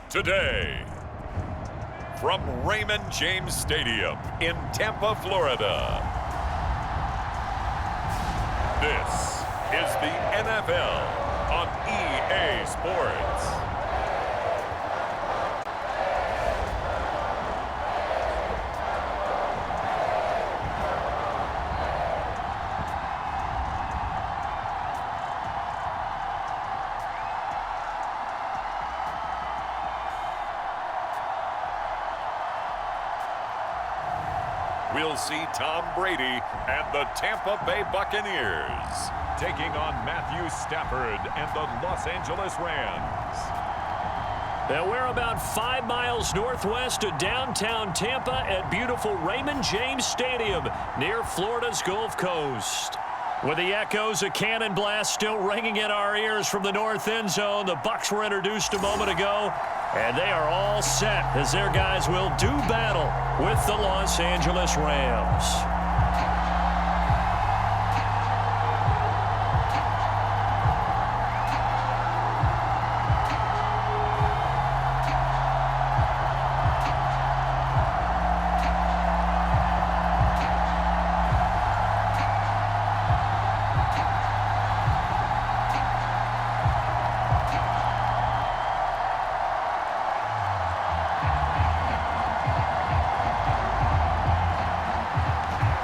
today. From Raymond James Stadium in Tampa, Florida. This is the NFL on EA Sports. We'll see Tom Brady and the Tampa Bay Buccaneers taking on Matthew Stafford and the Los Angeles Rams. Now we're about 5 miles northwest of downtown Tampa at beautiful Raymond James Stadium near Florida's Gulf Coast. With the echoes of cannon blast still ringing in our ears from the north end zone, the Bucs were introduced a moment ago, and they are all set as their guys will do battle with the Los Angeles Rams.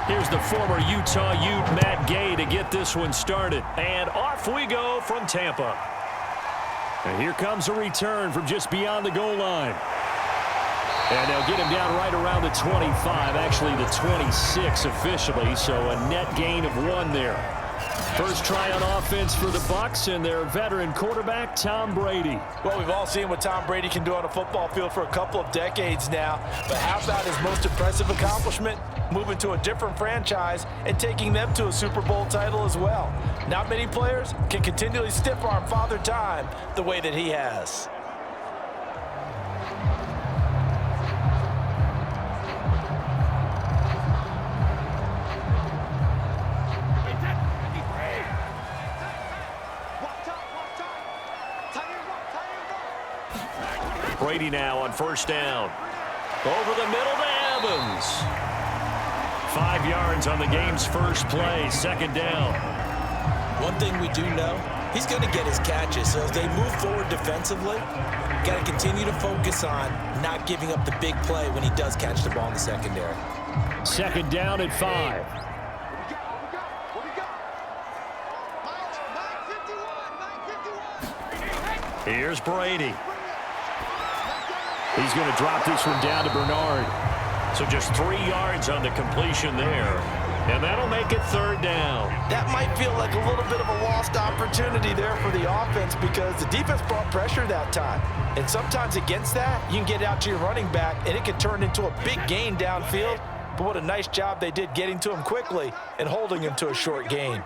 Here's the former Utah Ute Matt Gay to get this one started. And off we go from Tampa. And here comes a return from just beyond the goal line. And they'll get him down right around the 25, actually the 26 officially, so a net gain of 1 there. First try on offense for the Bucs and their veteran quarterback, Tom Brady. Well, we've all seen what Tom Brady can do on a football field for a couple of decades now. But how about his most impressive accomplishment? Moving to a different franchise and taking them to a Super Bowl title as well. Not many players can continually stiff-arm Father Time the way that he has. Brady now on first down. Over the middle to Evans. 5 yards on the game's first play, second down. One thing we do know, he's going to get his catches. So as they move forward defensively, got to continue to focus on not giving up the big play when he does catch the ball in the secondary. Second down at 5. Here's Brady. He's going to drop this one down to Bernard. So just 3 yards on the completion there. And that'll make it third down. That might feel like a little bit of a lost opportunity there for the offense because the defense brought pressure that time. And sometimes against that, you can get out to your running back, and it can turn into a big gain downfield. But what a nice job they did getting to him quickly and holding him to a short gain.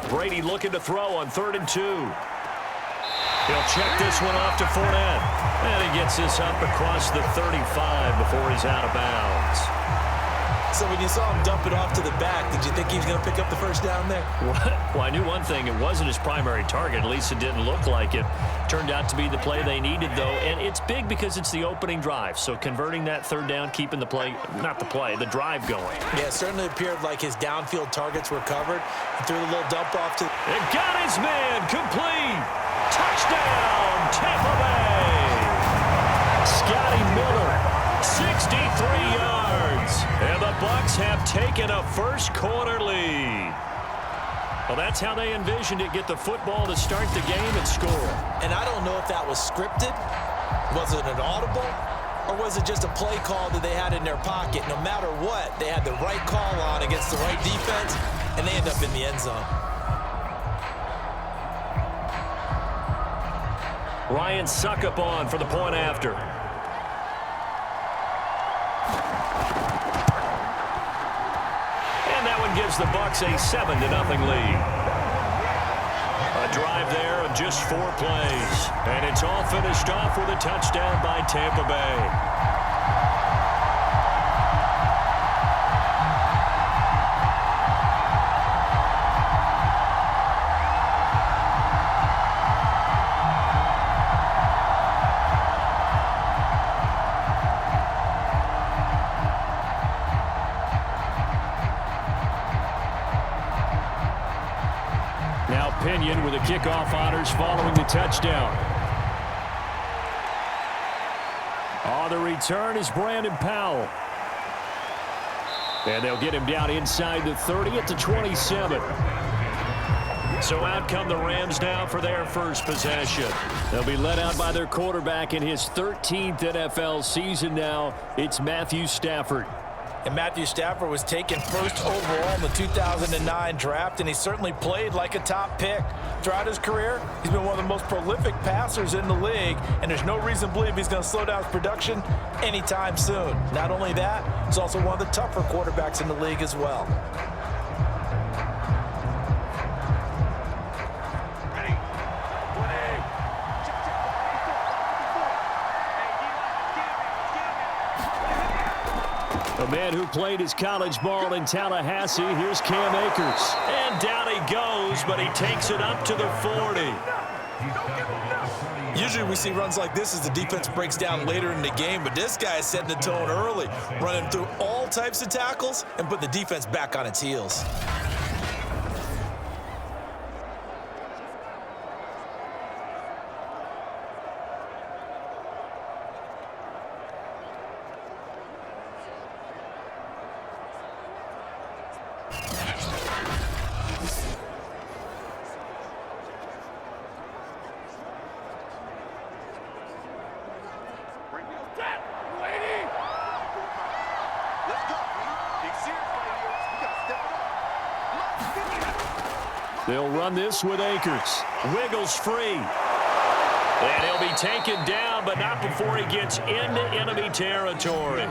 Brady looking to throw on 3rd and 2. He'll check this one off to Fournette. And he gets this up across the 35 before he's out of bounds. So when you saw him dump it off to the back, did you think he was going to pick up the first down there? Well, I knew one thing. It wasn't his primary target. At least it didn't look like it. Turned out to be the play they needed, though. And it's big because it's the opening drive. So converting that third down, keeping the play, not the play, the drive going. Yeah, it certainly appeared like his downfield targets were covered. He threw a little dump off to... And got his man complete. Touchdown, Tampa Bay. Scotty Miller, 63 yards. And the Bucs have taken a first quarter lead. Well, that's how they envisioned it. Get the football to start the game and score. And I don't know if that was scripted. Was it an audible? Or was it just a play call that they had in their pocket? No matter what, they had the right call on against the right defense, and they end up in the end zone. Ryan Suckup on for the point after. And that one gives the Bucs a 7-0 lead. A drive there of just 4 plays. And it's all finished off with a touchdown by Tampa Bay. kickoff honors following the touchdown. On the return is Brandon Powell. And they'll get him down inside the 30 at the 27. So out come the Rams now for their first possession. They'll be led out by their quarterback in his 13th NFL season now. It's Matthew Stafford. And Matthew Stafford was taken first overall in the 2009 draft, and he certainly played like a top pick. Throughout his career, he's been one of the most prolific passers in the league, and there's no reason to believe he's going to slow down his production anytime soon. Not only that, he's also one of the tougher quarterbacks in the league as well. A man who played his college ball in Tallahassee, here's Cam Akers. And down he goes, but he takes it up to the 40. Usually we see runs like this as the defense breaks down later in the game, but this guy is setting the tone early, running through all types of tackles and put the defense back on its heels. They'll run this with Akers. Wiggles free. And he'll be taken down, but not before he gets into enemy territory.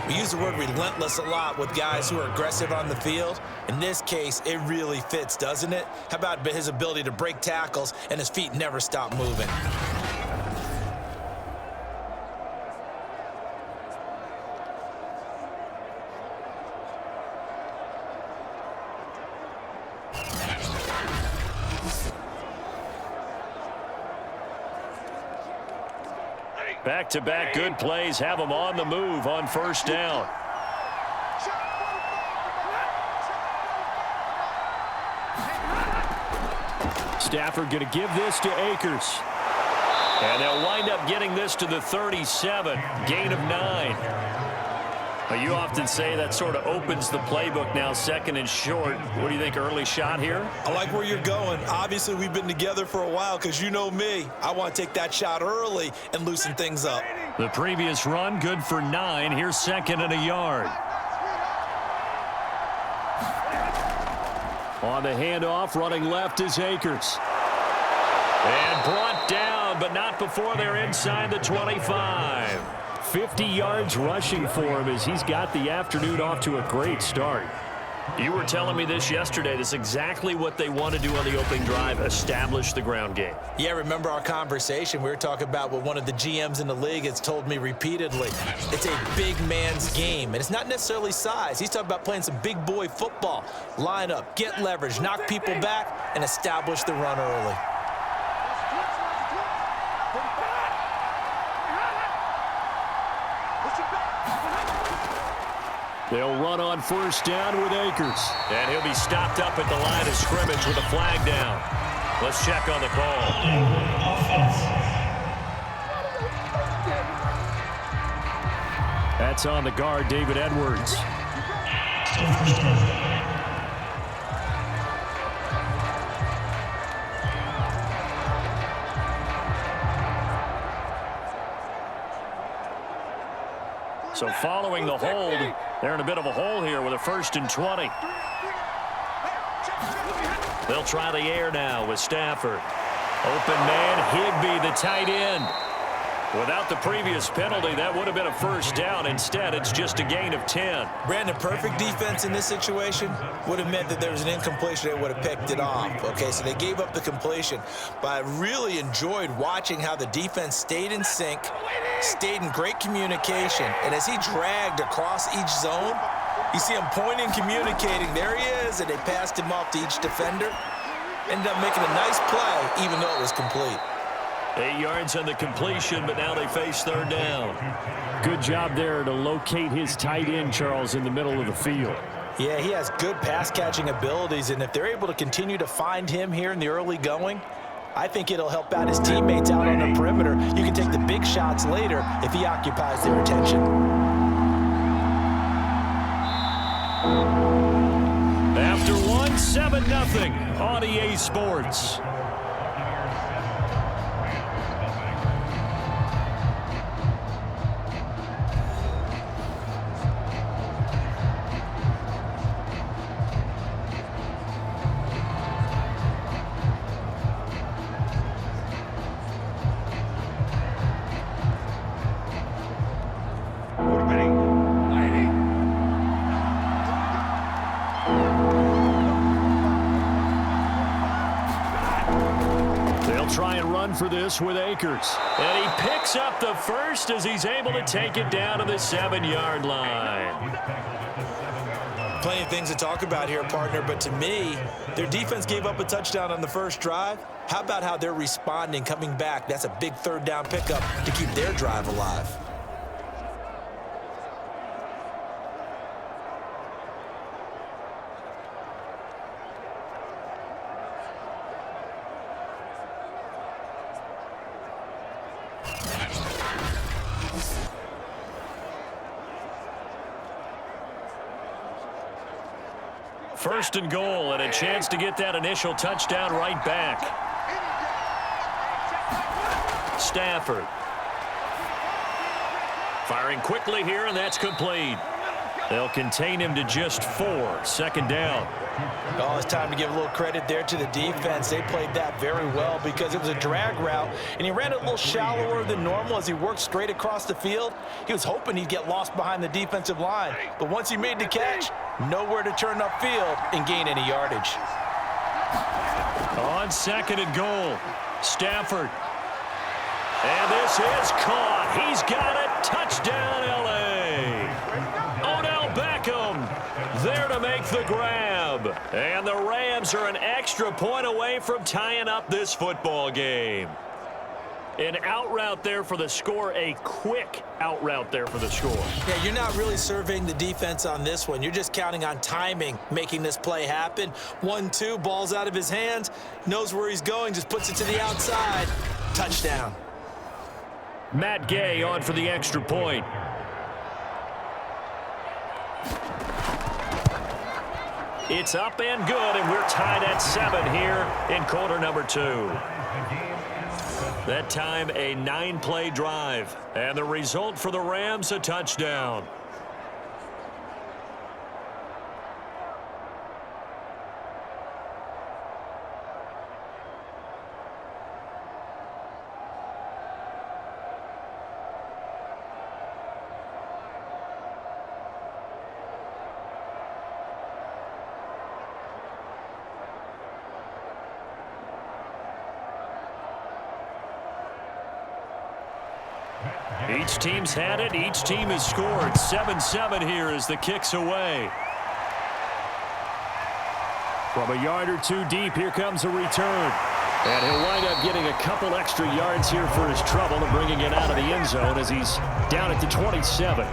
We use the word relentless a lot with guys who are aggressive on the field. In this case, it really fits, doesn't it? How about his ability to break tackles and his feet never stop moving? Back-to-back good plays have him on the move on first down. Stafford going to give this to Akers. And they'll wind up getting this to the 37. Gain of 9. You often say that sort of opens the playbook now, second and short. What do you think, early shot here? I like where you're going. Obviously, we've been together for a while because you know me. I want to take that shot early and loosen things up. The previous run, good for 9. Here's second and a yard. On the handoff, running left is Akers. And brought down, but not before they're inside the 25. 50 yards rushing for him as he's got the afternoon off to a great start. You were telling me this yesterday. This is exactly what they want to do on the opening drive, establish the ground game. Yeah, remember our conversation? We were talking about what one of the GMs in the league has told me repeatedly. It's a big man's game, and it's not necessarily size. He's talking about playing some big boy football. Line up, get leverage, knock people back, and establish the run early. They'll run on first down with Akers. And he'll be stopped up at the line of scrimmage with a flag down. Let's check on the call. That's on the guard, David Edwards. So following the hold, they're in a bit of a hole here with a 1st and 20. They'll try the air now with Stafford. Open man, Higbee, the tight end. Without the previous penalty, that would have been a first down. Instead, it's just a gain of 10. Brandon, perfect defense in this situation would have meant that there was an incompletion. They would have picked it off. Okay, so they gave up the completion. But I really enjoyed watching how the defense stayed in sync, stayed in great communication. And as he dragged across each zone, you see him pointing, communicating. There he is, and they passed him off to each defender. Ended up making a nice play, even though it was complete. 8 yards on the completion, but now they face third down. Good job there to locate his tight end, Charles, in the middle of the field. Yeah, he has good pass-catching abilities, and if they're able to continue to find him here in the early going, I think it'll help out his teammates out on the perimeter. You can take the big shots later if he occupies their attention. After one, 7-0 on EA Sports. For this with Akers. And he picks up the first as he's able to take it down to the 7-yard line. Plenty of things to talk about here, partner, but to me, their defense gave up a touchdown on the first drive. How about how they're responding, coming back? That's a big third down pickup to keep their drive alive. First and goal, and a chance to get that initial touchdown right back. Stafford. Firing quickly here, and that's complete. They'll contain him to just 4. Second down. Oh, it's time to give a little credit there to the defense. They played that very well because it was a drag route, and he ran it a little shallower than normal as he worked straight across the field. He was hoping he'd get lost behind the defensive line, but once he made the catch, nowhere to turn upfield and gain any yardage. On second and goal, Stafford. And this is caught. He's got it. Touchdown, L.A. Odell Beckham there to make the grab. And the Rams are an extra point away from tying up this football game. An out route there for the score, a quick out route there for the score. Yeah, you're not really surveying the defense on this one. You're just counting on timing, making this play happen. 1-2, ball's out of his hands, knows where he's going, just puts it to the outside. Touchdown. Matt Gay on for the extra point. It's up and good, and we're tied at 7 here in quarter number 2. That time, a 9-play drive. And the result for the Rams, a touchdown. Each team's had it. Each team has scored. 7-7 here as the kick's away. From a yard or two deep, here comes a return. And he'll wind up getting a couple extra yards here for his trouble and bringing it out of the end zone as he's down at the 27.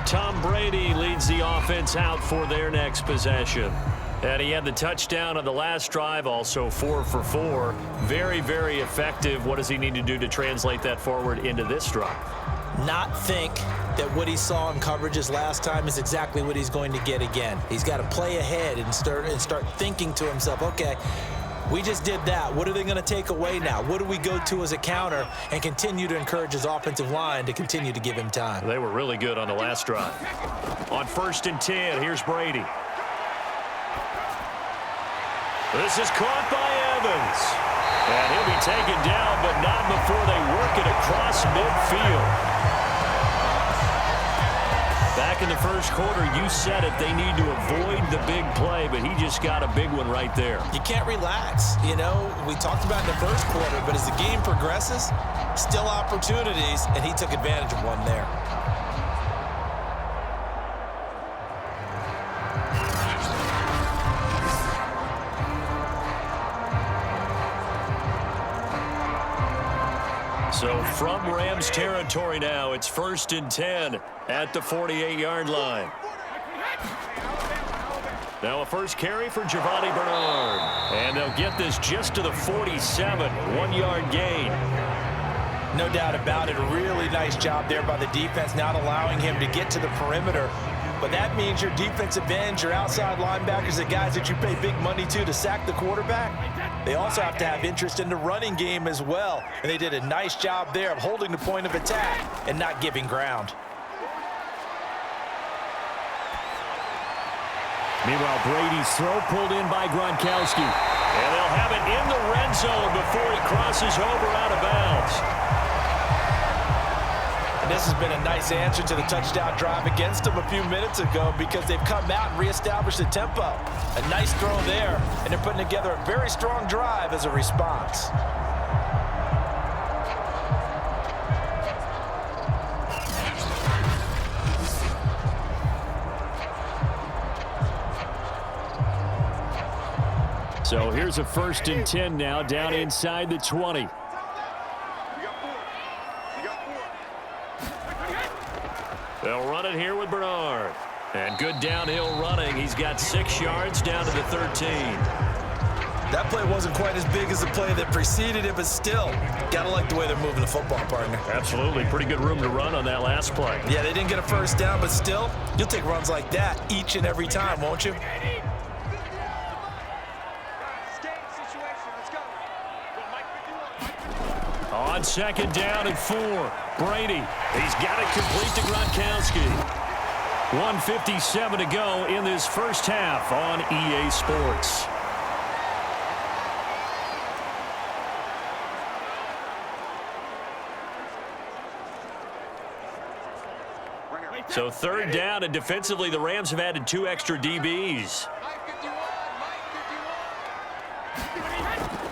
Tom Brady leads the offense out for their next possession. And he had the touchdown on the last drive, also 4 for 4. Very, very effective. What does he need to do to translate that forward into this drive? Not think that what he saw in coverages last time is exactly what he's going to get again. He's got to play ahead and start thinking to himself, okay, we just did that. What are they going to take away now? What do we go to as a counter? And continue to encourage his offensive line to continue to give him time. They were really good on the last drive. On 1st and 10, here's Brady. This is caught by Evans. And he'll be taken down, but not before they work it across midfield. Back in the first quarter, you said it, they need to avoid the big play, but he just got a big one right there. You can't relax. You know, we talked about in the first quarter, but as the game progresses, still opportunities, and he took advantage of one there. So from Rams territory now, it's 1st and 10 at the 48-yard line. Now a first carry for Giovanni Bernard. And they'll get this just to the 47, 1-yard gain. No doubt about it. A really nice job there by the defense, not allowing him to get to the perimeter. But that means your defensive ends, your outside linebackers, the guys that you pay big money to sack the quarterback, they also have to have interest in the running game as well. And they did a nice job there of holding the point of attack and not giving ground. Meanwhile, Brady's throw pulled in by Gronkowski. And they'll have it in the red zone before he crosses over out of bounds. And this has been a nice answer to the touchdown drive against them a few minutes ago because they've come out and reestablished the tempo. A nice throw there, and they're putting together a very strong drive as a response. So here's a 1st and 10 now, down inside the 20. They'll run it here with Bernard. And good downhill running. He's got 6 yards down to the 13. That play wasn't quite as big as the play that preceded it, but still, gotta like the way they're moving the football, partner. Absolutely. Pretty good room to run on that last play. Yeah, they didn't get a first down, but still, you'll take runs like that each and every time, won't you? On 2nd down and 4. Brady, he's got it complete to Gronkowski. 1:57 to go in this first half on EA Sports. So 3rd down, and defensively the Rams have added 2 extra DBs.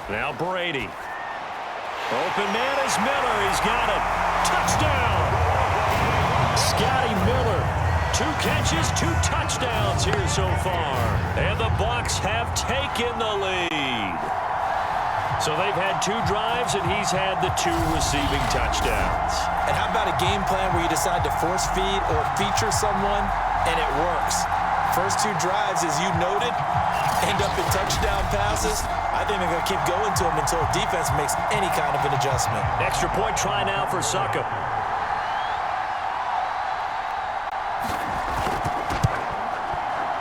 Now Brady. Open man is Miller. He's got it. Touchdown. Scotty Miller. 2 catches, 2 touchdowns here so far. And the Bucs have taken the lead. So they've had 2 drives, and he's had the 2 receiving touchdowns. And how about a game plan where you decide to force feed or feature someone, and it works? First 2 drives, as you noted, end up in touchdown passes. I think they're going to keep going to him until defense makes any kind of an adjustment. Extra point try now for Suckup.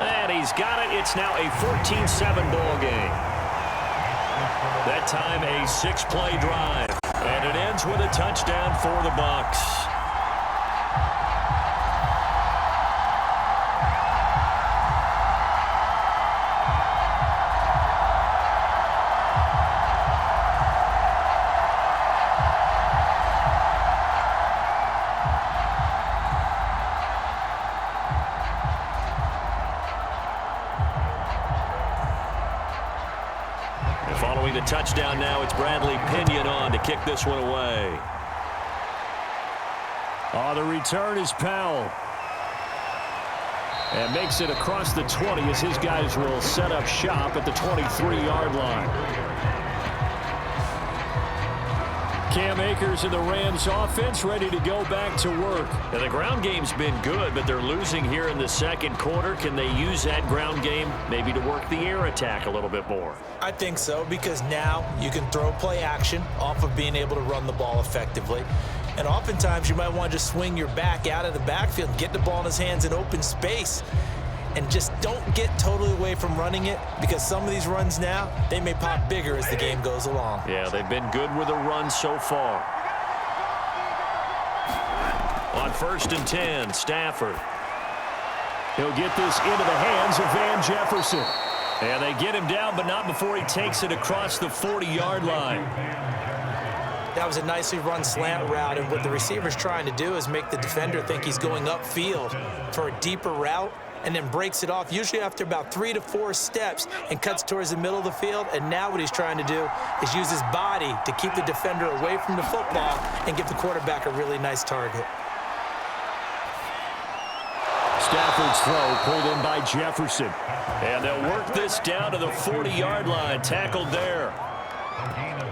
And he's got it. It's now a 14-7 ball game. That time a 6-play drive. And it ends with a touchdown for the Bucs. Following the touchdown now, it's Bradley Pinion on to kick this one away. The return is Powell. And makes it across the 20 as his guys will set up shop at the 23-yard line. Cam Akers and the Rams offense ready to go back to work. Now, the ground game's been good, but they're losing here in the 2nd quarter. Can they use that ground game maybe to work the air attack a little bit more? I think so, because now you can throw play action off of being able to run the ball effectively. And oftentimes you might want to just swing your back out of the backfield and get the ball in his hands in open space. And just don't get totally away from running it, because some of these runs now, they may pop bigger as the game goes along. Yeah, they've been good with a run so far. On 1st and 10, Stafford. He'll get this into the hands of Van Jefferson. And they get him down, but not before he takes it across the 40-yard line. That was a nicely run slant route, and what the receiver's trying to do is make the defender think he's going upfield for a deeper route, and then breaks it off, usually after about 3 to 4 steps, and cuts towards the middle of the field. And now what he's trying to do is use his body to keep the defender away from the football and give the quarterback a really nice target. Stafford's throw pulled in by Jefferson. And they'll work this down to the 40-yard line, tackled there.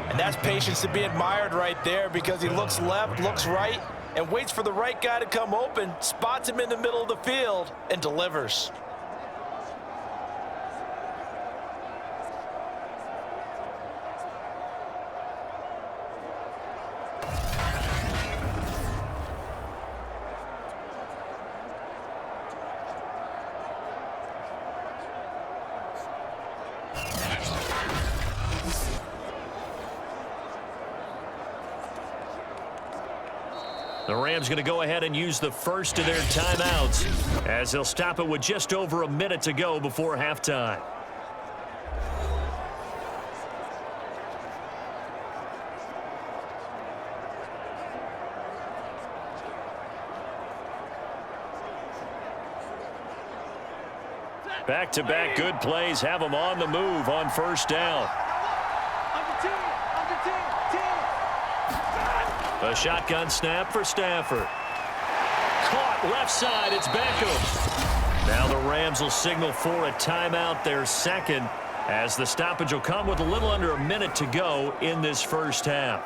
And that's patience to be admired right there, because he looks left, looks right, and waits for the right guy to come open, spots him in the middle of the field, and delivers. The Rams going to go ahead and use the first of their timeouts as they'll stop it with just over a minute to go before halftime. Back-to-back good plays have them on the move on first down. A shotgun snap for Stafford. Caught left side. It's Beckham. Now the Rams will signal for a timeout, their second, as the stoppage will come with a little under a minute to go in this first half.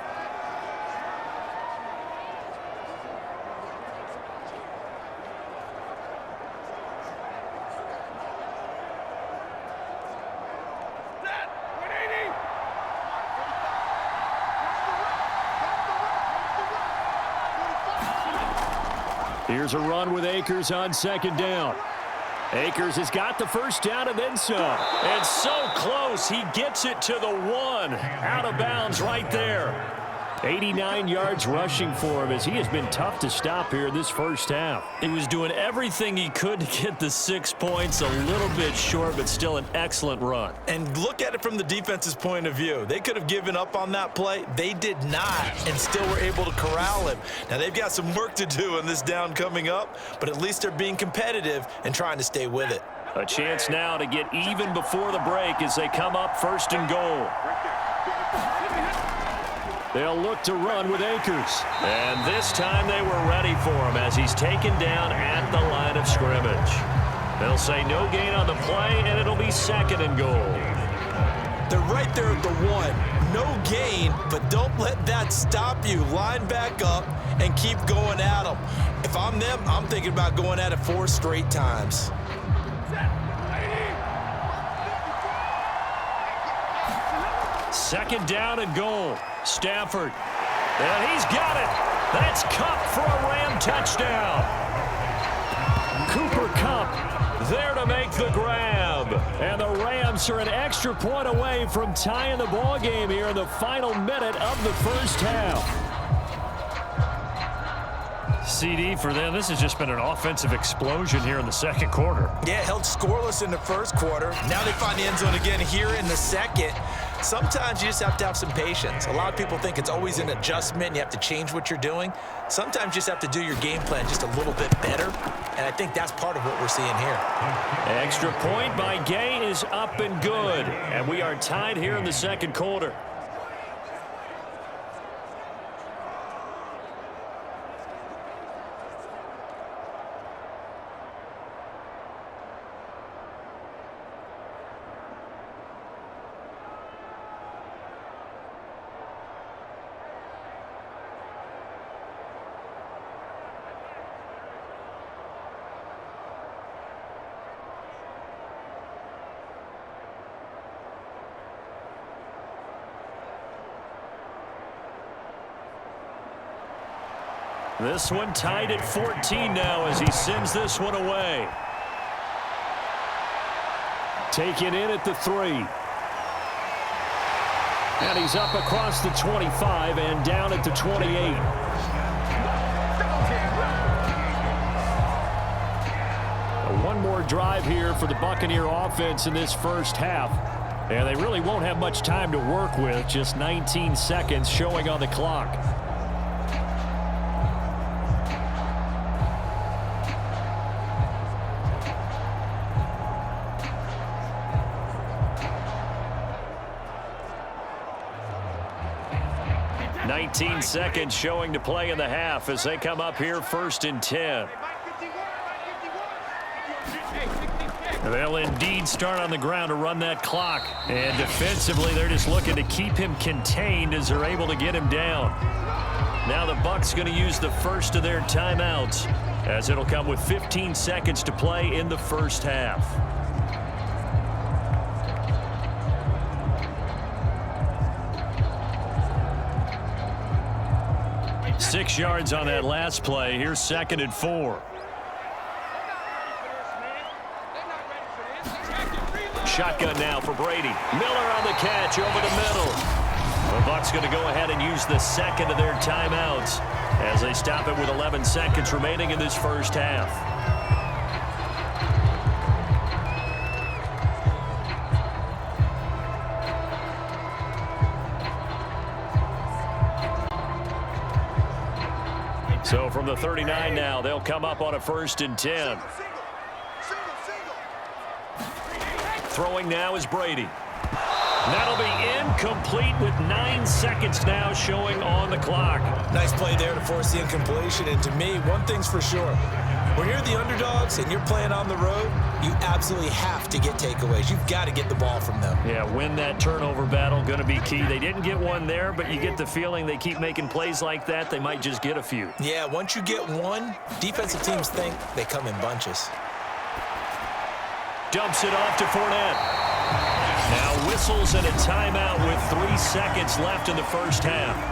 Here's a run with Akers on second down. Akers has got the first down and then some. And so close, he gets it to the one. Out of bounds right there. 89 yards rushing for him as he has been tough to stop here in this first half. He was doing everything he could to get the 6 points, a little bit short, but still an excellent run. And look at it from the defense's point of view. They could have given up on that play. They did not, and still were able to corral him. Now, they've got some work to do in this down coming up, but at least they're being competitive and trying to stay with it. A chance now to get even before the break as they come up first and goal. They'll look to run with Akers. And this time they were ready for him as he's taken down at the line of scrimmage. They'll say no gain on the play, and it'll be second and goal. They're right there at the one. No gain, but don't let that stop you. Line back up and keep going at them. If I'm them, I'm thinking about going at it 4 straight times. Second down and goal. Stafford. And he's got it. That's Kupp for a Ram touchdown. Cooper Kupp there to make the grab. And the Rams are an extra point away from tying the ball game here in the final minute of the first half. CD for them. This has just been an offensive explosion here in the second quarter. Yeah, held scoreless in the first quarter. Now they find the end zone again here in the second. Sometimes you just have to have some patience. A lot of people think it's always an adjustment. You have to change what you're doing. Sometimes you just have to do your game plan just a little bit better. And I think that's part of what we're seeing here. Extra point by Gay is up and good. And we are tied here in the second quarter. This one tied at 14 now as he sends this one away. Taken in at the 3. And he's up across the 25 and down at the 28. One more drive here for the Buccaneer offense in this first half. And they really won't have much time to work with. Just 19 seconds showing on the clock. Seconds showing to play in the half as they come up here first and 10. They'll indeed start on the ground to run that clock. And defensively, they're just looking to keep him contained as they're able to get him down. Now the Bucs going to use the first of their timeouts as it'll come with 15 seconds to play in the first half. 6 yards on that last play. Here's 2nd and 4. Shotgun now for Brady. Miller on the catch over the middle. The Bucs going to go ahead and use the second of their timeouts as they stop it with 11 seconds remaining in this first half. So from the 39 now, they'll come up on a 1st and 10. Throwing now is Brady. That'll be incomplete with 9 seconds now showing on the clock. Nice play there to force the incompletion. And to me, one thing's for sure. When you're the underdogs and you're playing on the road, you absolutely have to get takeaways. You've got to get the ball from them. Yeah, win that turnover battle, going to be key. They didn't get one there, but you get the feeling they keep making plays like that, they might just get a few. Yeah, once you get one, defensive teams think they come in bunches. Dumps it off to Fournette. Now whistles and a timeout with 3 seconds left in the first half.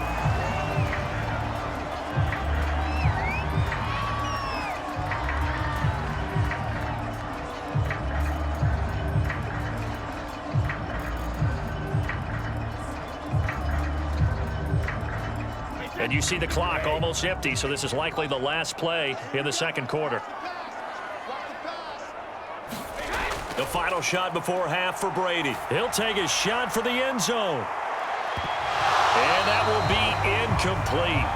And you see the clock almost empty, so this is likely the last play in the second quarter. The final shot before half for Brady. He'll take a shot for the end zone. And that will be incomplete.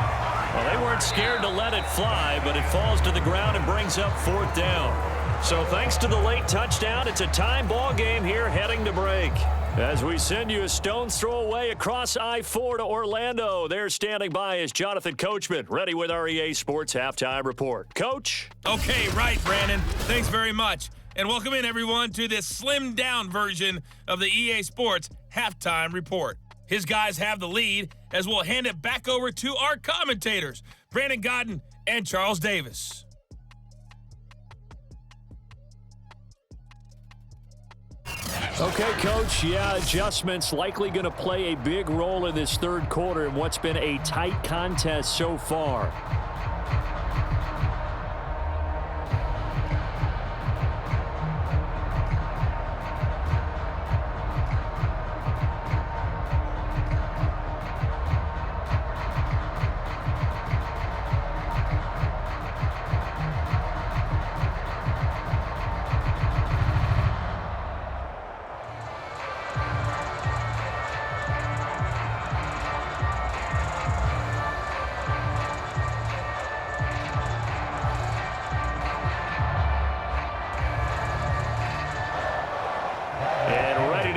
Well, they weren't scared to let it fly, but it falls to the ground and brings up 4th down. So thanks to the late touchdown, it's a time ball game here heading to break. As we send you a stone's throw away across I-4 to Orlando. There standing by is Jonathan Coachman, ready with our EA Sports Halftime Report. Coach? Okay, right, Brandon. Thanks very much. And welcome in, everyone, to this slimmed-down version of the EA Sports Halftime Report. His guys have the lead as we'll hand it back over to our commentators, Brandon Godden and Charles Davis. Okay, Coach. Yeah, adjustments likely going to play a big role in this third quarter in what's been a tight contest so far.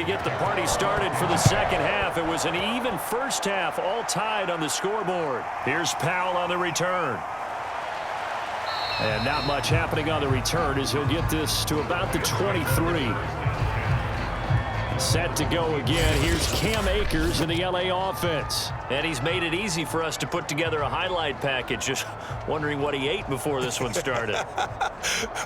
Get the party started for the second half. It was an even first half, all tied on the scoreboard. Here's Powell on the return. And not much happening on the return as he'll get this to about the 23. Set to go again. Here's Cam Akers in the LA offense. And he's made it easy for us to put together a highlight package. Just wondering what he ate before this one started.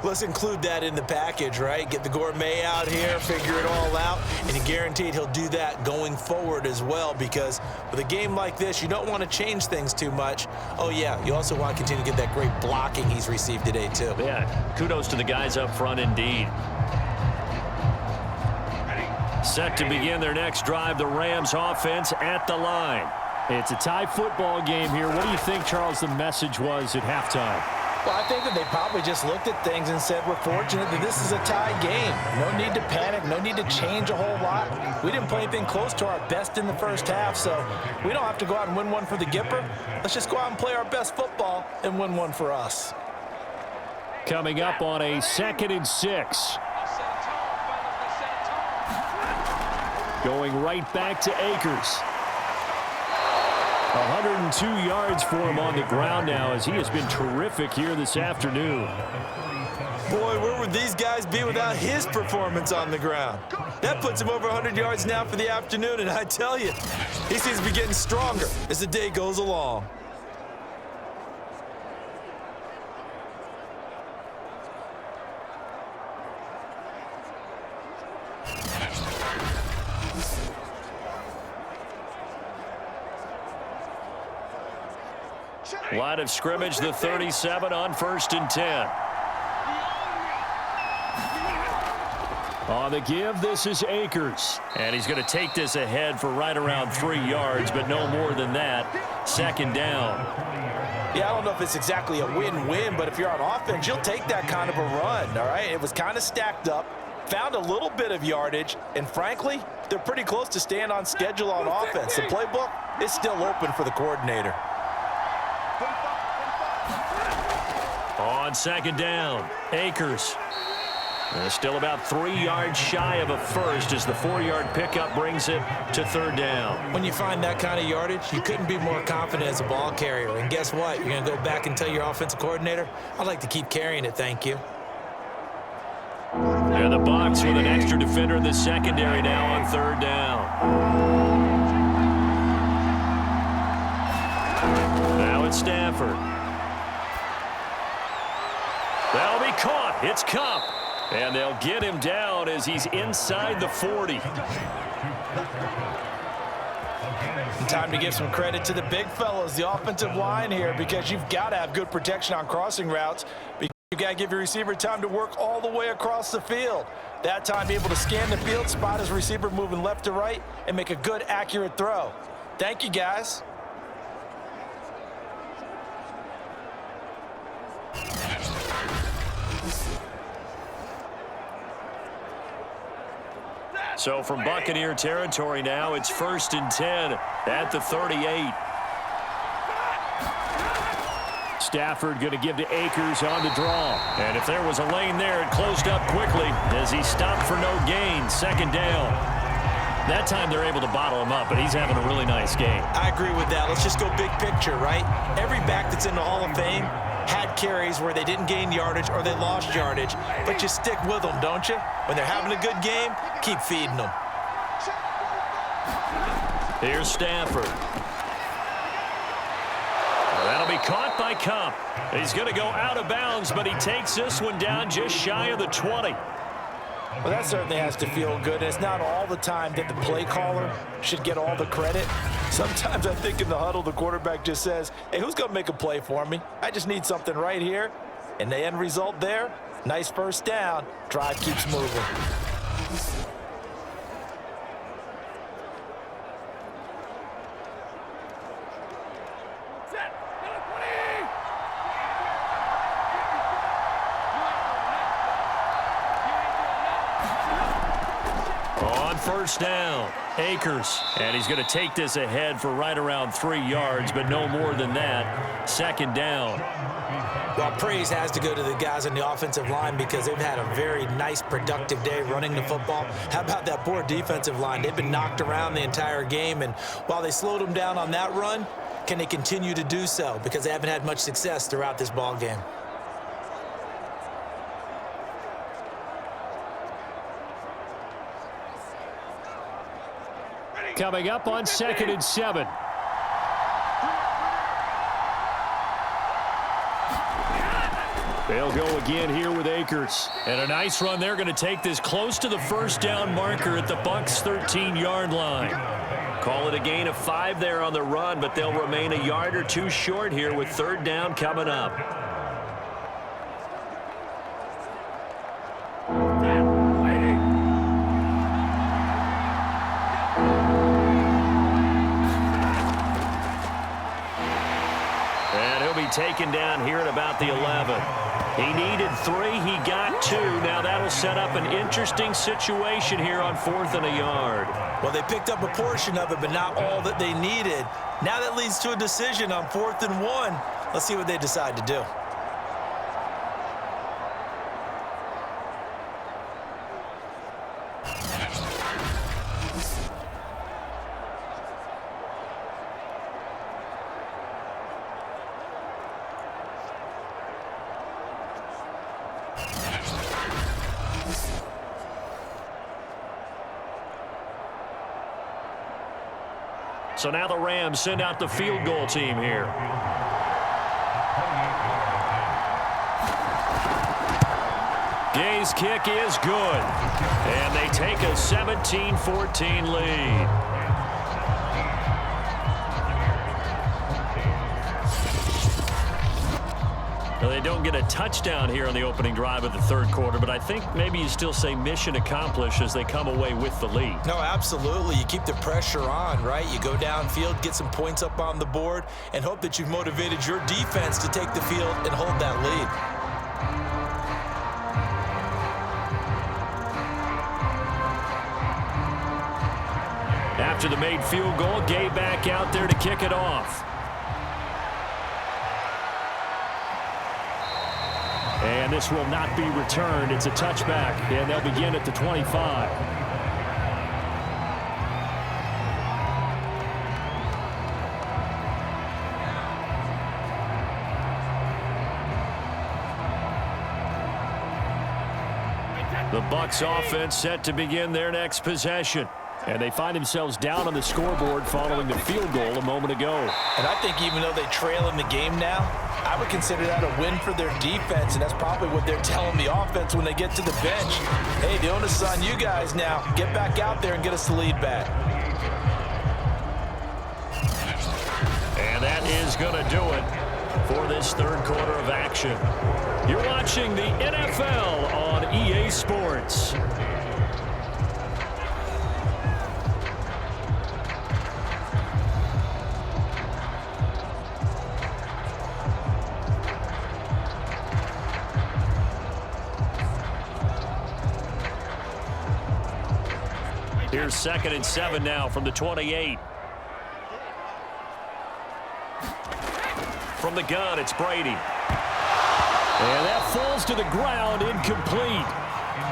Let's include that in the package, right? Get the gourmet out here, figure it all out, and you're guaranteed he'll do that going forward as well, because with a game like this, you don't want to change things too much. Oh, yeah, you also want to continue to get that great blocking he's received today, too. Yeah, kudos to the guys up front indeed. Set to begin their next drive, the Rams offense at the line. It's a tie football game here. What do you think, Charles, the message was at halftime? Well, I think that they probably just looked at things and said, we're fortunate that this is a tie game. No need to panic, no need to change a whole lot. We didn't play anything close to our best in the first half, so we don't have to go out and win one for the Gipper. Let's just go out and play our best football and win one for us. Coming up on a 2nd and 6. Going right back to Akers. 102 yards for him on the ground now as he has been terrific here this afternoon. Boy, where would these guys be without his performance on the ground? That puts him over 100 yards now for the afternoon, and I tell you, he seems to be getting stronger as the day goes along. Line of scrimmage, the 37 on 1st and 10. On the give, this is Akers. And he's going to take this ahead for right around 3 yards, but no more than that. 2nd down. Yeah, I don't know if it's exactly a win-win, but if you're on offense, you'll take that kind of a run, all right? It was kind of stacked up, found a little bit of yardage, and frankly, they're pretty close to staying on schedule on offense. The playbook is still open for the coordinator. On 2nd down, Akers. Still about 3 yards shy of a first as the 4-yard pickup brings it to 3rd down. When you find that kind of yardage, you couldn't be more confident as a ball carrier. And guess what? You're going to go back and tell your offensive coordinator, I'd like to keep carrying it, thank you. And the Bucs with an extra defender in the secondary now on 3rd down. Now it's Stafford. That'll be caught. It's Cup. And they'll get him down as he's inside the 40. Time to give some credit to the big fellas, the offensive line here, because you've got to have good protection on crossing routes. You've got to give your receiver time to work all the way across the field. That time, be able to scan the field, spot his receiver moving left to right, and make a good, accurate throw. Thank you, guys. So from Buccaneer territory now, it's 1st and 10 at the 38. Stafford going to give to Akers on the draw. And if there was a lane there, it closed up quickly as he stopped for no gain. 2nd down. That time they're able to bottle him up, but he's having a really nice game. I agree with that. Let's just go big picture, right? Every back that's in the Hall of Fame had carries where they didn't gain yardage or they lost yardage, but you stick with them, don't you? When they're having a good game, keep feeding them. Here's Stafford. That'll be caught by Cup. He's going to go out of bounds, but he takes this one down just shy of the 20. Well, that certainly has to feel good. It's not all the time that the play caller should get all the credit. Sometimes I think in the huddle, the quarterback just says, hey, who's going to make a play for me? I just need something right here. And the end result there, nice 1st down. Drive keeps moving. On 1st down, Akers. And he's going to take this ahead for right around 3 yards, but no more than that. 2nd down. Well, praise has to go to the guys on the offensive line because they've had a very nice, productive day running the football. How about that poor defensive line? They've been knocked around the entire game, and while they slowed them down on that run, can they continue to do so? Because they haven't had much success throughout this ball game. Coming up on 2nd and 7. They'll go again here with Akers. And a nice run. They're going to take this close to the 1st down marker at the Bucs' 13-yard line. Call it a gain of 5 there on the run, but they'll remain a yard or 2 short here with 3rd down coming up. Taken down here at about the 11. He needed 3. He got 2. Now that'll set up an interesting situation here on 4th and a yard. Well, they picked up a portion of it, but not all that they needed. Now that leads to a decision on 4th and 1. Let's see what they decide to do. So now the Rams send out the field goal team here. Gay's kick is good. And they take a 17-14 lead. don't get a touchdown here on the opening drive of the third quarter, but I think maybe you still say mission accomplished as they come away with the lead. No, absolutely. You keep the pressure on, right? You go downfield, get some points up on the board, and hope that you've motivated your defense to take the field and hold that lead. After the made field goal, Gay back out there to kick it off. And this will not be returned. It's a touchback, and they'll begin at the 25. The Bucs offense set to begin their next possession. And they find themselves down on the scoreboard following the field goal a moment ago. And I think even though they trail in the game now, I would consider that a win for their defense, and that's probably what they're telling the offense when they get to the bench. Hey, the onus is on you guys now. Get back out there and get us the lead back. And that is going to do it for this third quarter of action. You're watching the NFL on EA Sports. Here's 2nd and 7 now from the 28. From the gun, it's Brady. And that falls to the ground, incomplete.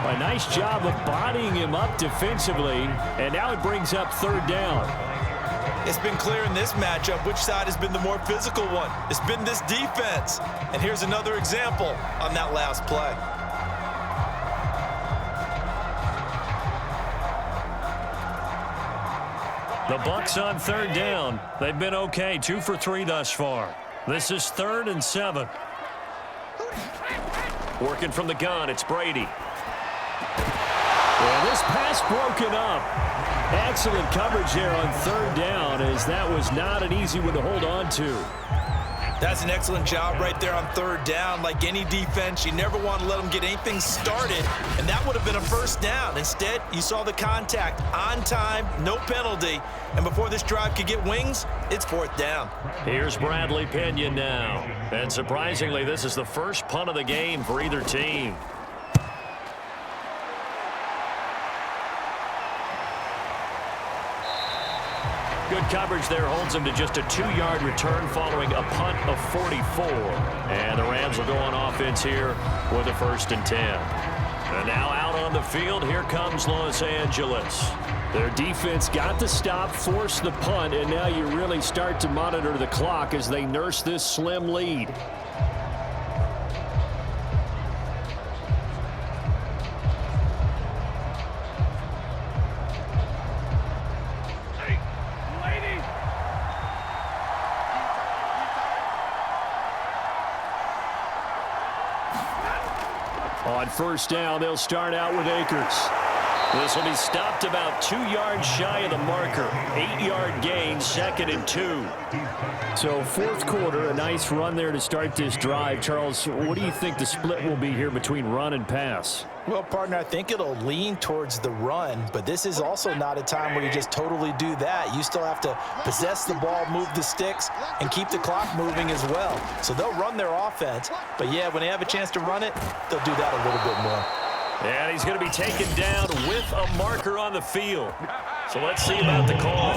A nice job of bodying him up defensively, and now it brings up third down. It's been clear in this matchup which side has been the more physical one. It's been this defense. And here's another example on that last play. The Bucs on third down. They've been okay, 2 for 3 thus far. This is 3rd and 7. Working from the gun, it's Brady. And this pass broken up. Excellent coverage there on third down, as that was not an easy one to hold on to. That's an excellent job right there on third down. Like any defense, you never want to let them get anything started, and that would have been a first down. Instead, you saw the contact on time, no penalty, and before this drive could get wings, it's 4th down. Here's Bradley Pinion now, and surprisingly, this is the first punt of the game for either team. Good coverage there holds him to just a 2-yard return following a punt of 44. And the Rams will go on offense here with a 1st and 10. And now out on the field, here comes Los Angeles. Their defense got the stop, forced the punt, and now you really start to monitor the clock as they nurse this slim lead. On first down, they'll start out with Akers. This will be stopped about 2 yards shy of the marker. 8-yard gain, 2nd and 2. So fourth quarter, a nice run there to start this drive. Charles, what do you think the split will be here between run and pass? Well, partner, I think it'll lean towards the run, but this is also not a time where you just totally do that. You still have to possess the ball, move the sticks, and keep the clock moving as well. So they'll run their offense, but yeah, when they have a chance to run it, they'll do that a little bit more. And he's going to be taken down with a marker on the field. So let's see about the call.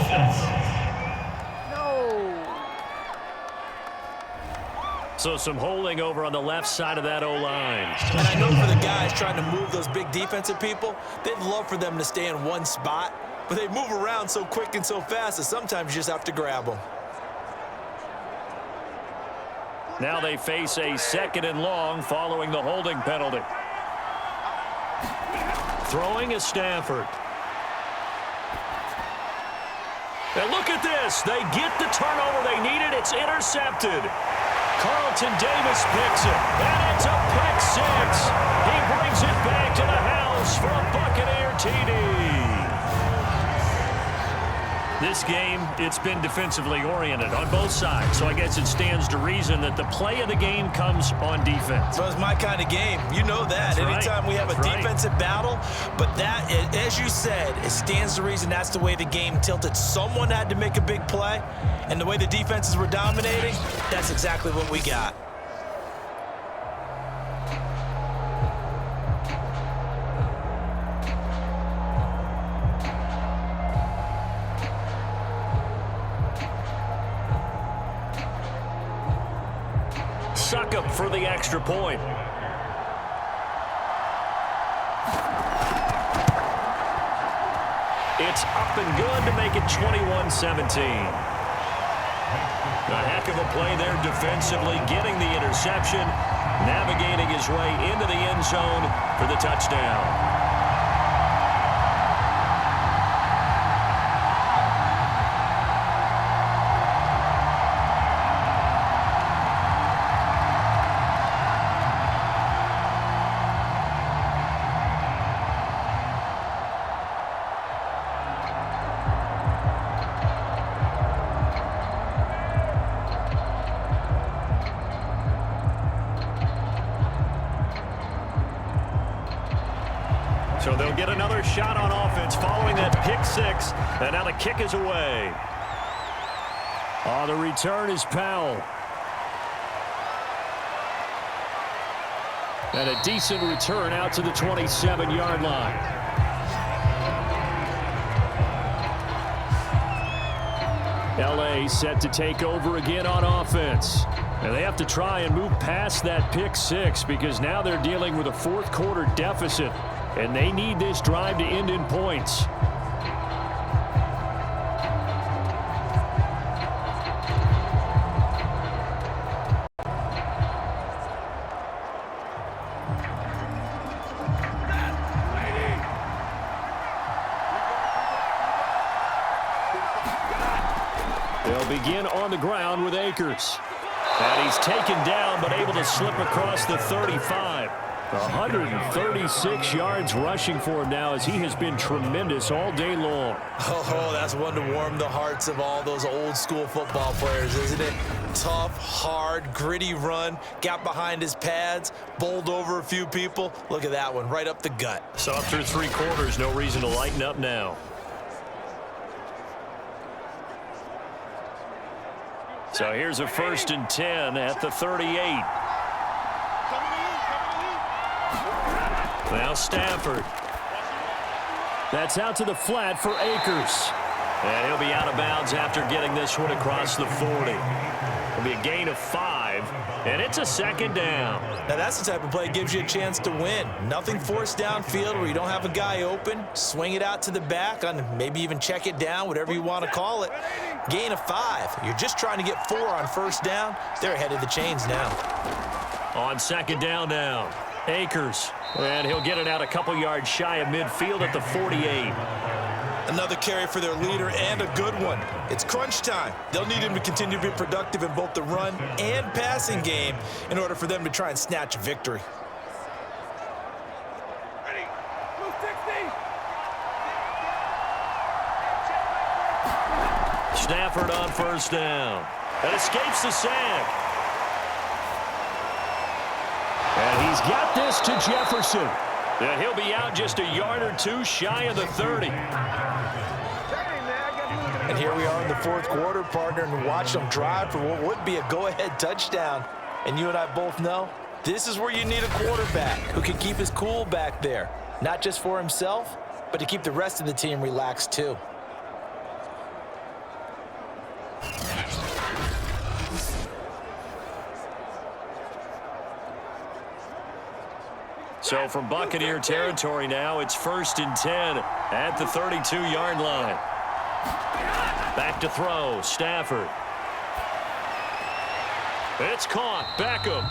So some holding over on the left side of that O-line. And I know for the guys trying to move those big defensive people, they'd love for them to stay in one spot, but they move around so quick and so fast that sometimes you just have to grab them. Now they face a 2nd and long following the holding penalty. Throwing is Stafford. And look at this. They get the turnover they needed. It's intercepted. Carlton Davis picks it. And it's a pick 6. He brings it back to the house for a Buccaneer TD. This game, it's been defensively oriented on both sides, so I guess it stands to reason that the play of the game comes on defense. So it's my kind of game. You know that. That's Anytime right. we have a defensive battle, but that, as you said, it stands to reason that's the way the game tilted. Someone had to make a big play, and the way the defenses were dominating, that's exactly what we got. Suck up for the extra point. It's up and good to make it 21-17. A heck of a play there defensively, getting the interception, navigating his way into the end zone for the touchdown. So they'll get another shot on offense following that pick six. And now the kick is away. The return is Powell. And a decent return out to the 27-yard line. LA set to take over again on offense. And they have to try and move past that pick six because now they're dealing with a fourth quarter deficit. And they need this drive to end in points. They'll begin on the ground with Akers. And he's taken down but able to slip across the 35. 136 yards rushing for him now as he has been tremendous all day long. Oh, that's one to warm the hearts of all those old school football players, isn't it? Tough, hard, gritty run, got behind his pads, bowled over a few people. Look at that one, right up the gut. So up through three quarters, no reason to lighten up now. So here's a 1st and 10 at the 38. Now Stafford. That's out to the flat for Akers. And he'll be out of bounds after getting this one across the 40. It'll be a gain of 5, and it's a 2nd down. Now that's the type of play that gives you a chance to win. Nothing forced downfield where you don't have a guy open. Swing it out to the back, on maybe even check it down, whatever you want to call it. Gain of 5. You're just trying to get 4 on 1st down. They're ahead of the chains now. On 2nd down now, Akers. And he'll get it out a couple yards shy of midfield at the 48. Another carry for their leader and a good one. It's crunch time. They'll need him to continue to be productive in both the run and passing game in order for them to try and snatch a victory. Ready. Blue 60. Stafford on 1st down. And escapes the sack. And he's got this to Jefferson. And he'll be out just a yard or two shy of the 30. And here we are in the 4th quarter, partner, and watch them drive for what would be a go-ahead touchdown. And you and I both know this is where you need a quarterback who can keep his cool back there. Not just for himself, but to keep the rest of the team relaxed too. So from Buccaneer territory now, it's 1st and 10 at the 32-yard line. Back to throw, Stafford. It's caught, Beckham.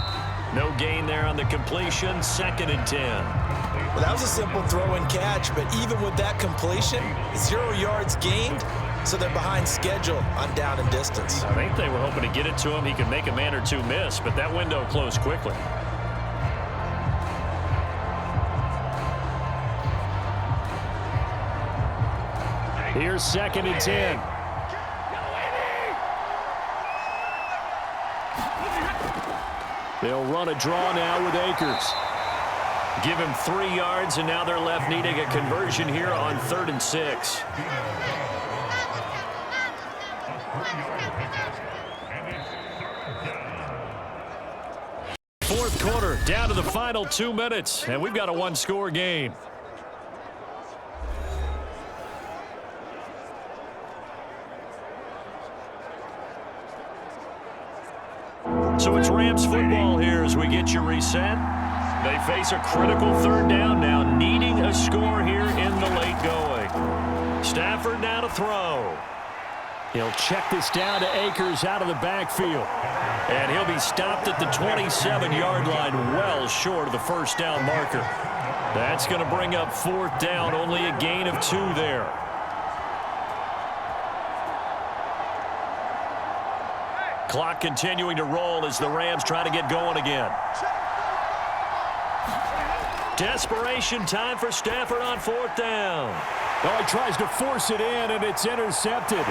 No gain there on the completion, 2nd and 10. Well, that was a simple throw and catch, but even with that completion, 0 yards gained, so they're behind schedule on down and distance. I think they were hoping to get it to him. He could make a man or two miss, but that window closed quickly. Here's 2nd and 10. They'll run a draw now with Akers. Give him 3 yards, and now they're left needing a conversion here on 3rd and 6. Fourth quarter, down to the final 2 minutes, and we've got a one-score game. So it's Rams football here as we get you reset. They face a critical 3rd down now, needing a score here in the late going. Stafford now to throw. He'll check this down to Akers out of the backfield. And he'll be stopped at the 27-yard line, well short of the first down marker. That's going to bring up 4th down, only a gain of 2 there. Clock continuing to roll as the Rams try to get going again. Desperation time for Stafford on 4th down. Oh, he tries to force it in, and it's intercepted.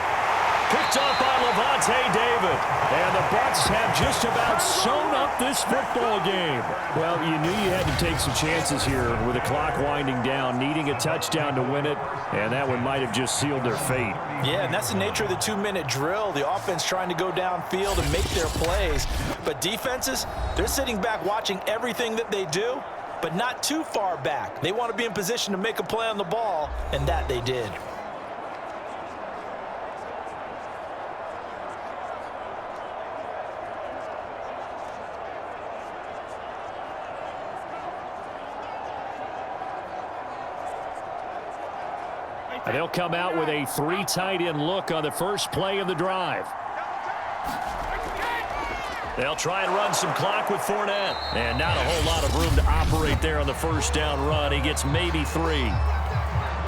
Picked off by Levante David. And the Bucs have just about sewn up this football game. Well, you knew you had to take some chances here with the clock winding down, needing a touchdown to win it, and that one might have just sealed their fate. Yeah, and that's the nature of the 2-minute drill. The offense trying to go downfield and make their plays. But defenses, they're sitting back watching everything that they do, but not too far back. They want to be in position to make a play on the ball, and that they did. And they'll come out with a 3 tight end look on the first play of the drive. They'll try and run some clock with Fournette. And not a whole lot of room to operate there on the first down run. He gets maybe 3.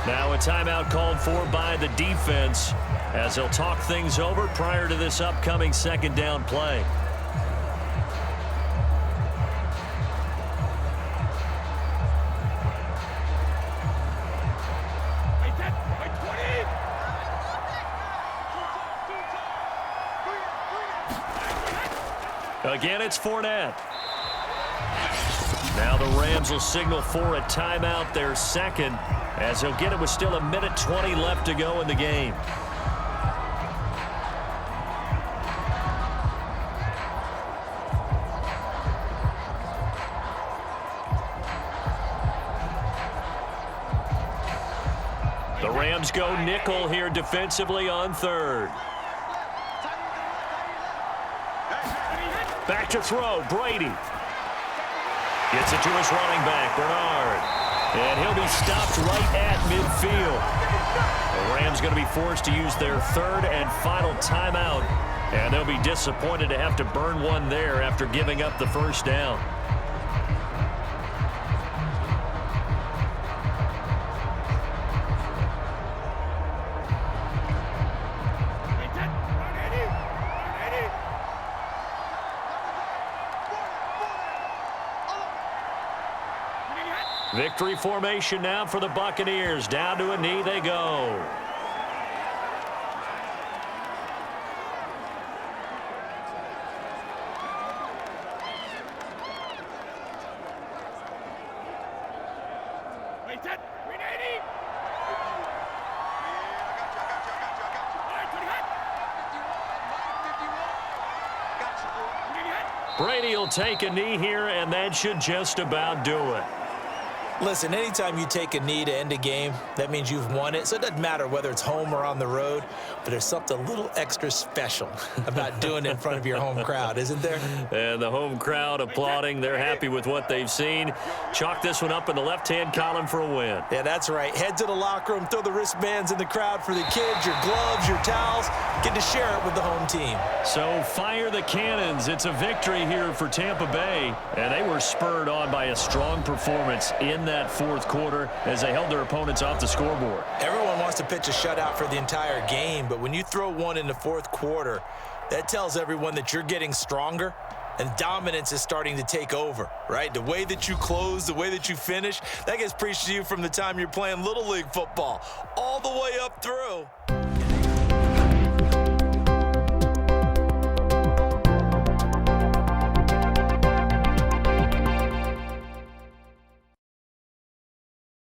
Now a timeout called for by the defense as they'll talk things over prior to this upcoming 2nd down play. Again, it's Fournette. Now the Rams will signal for a timeout, their 2nd, as he'll get it with still 1:20 left to go in the game. The Rams go nickel here defensively on 3rd. Back to throw, Brady. Gets it to his running back, Bernard. And he'll be stopped right at midfield. The Rams going to be forced to use their 3rd and final timeout. And they'll be disappointed to have to burn one there after giving up the first down. Victory formation now for the Buccaneers. Down to a knee they go. Brady will take a knee here, and that should just about do it. Listen, anytime you take a knee to end a game, that means you've won it. So it doesn't matter whether it's home or on the road, but there's something a little extra special about doing it in front of your home crowd, isn't there? And the home crowd applauding. They're happy with what they've seen. Chalk this one up in the left-hand column for a win. Yeah, that's right. Head to the locker room, throw the wristbands in the crowd for the kids, your gloves, your towels. Get to share it with the home team. So fire the cannons. It's a victory here for Tampa Bay. And they were spurred on by a strong performance in that 4th quarter as they held their opponents off the scoreboard. Everyone wants to pitch a shutout for the entire game, but when you throw one in the 4th quarter, that tells everyone that you're getting stronger and dominance is starting to take over, right? The way that you close, the way that you finish, that gets preached to you from the time you're playing Little League football all the way up through.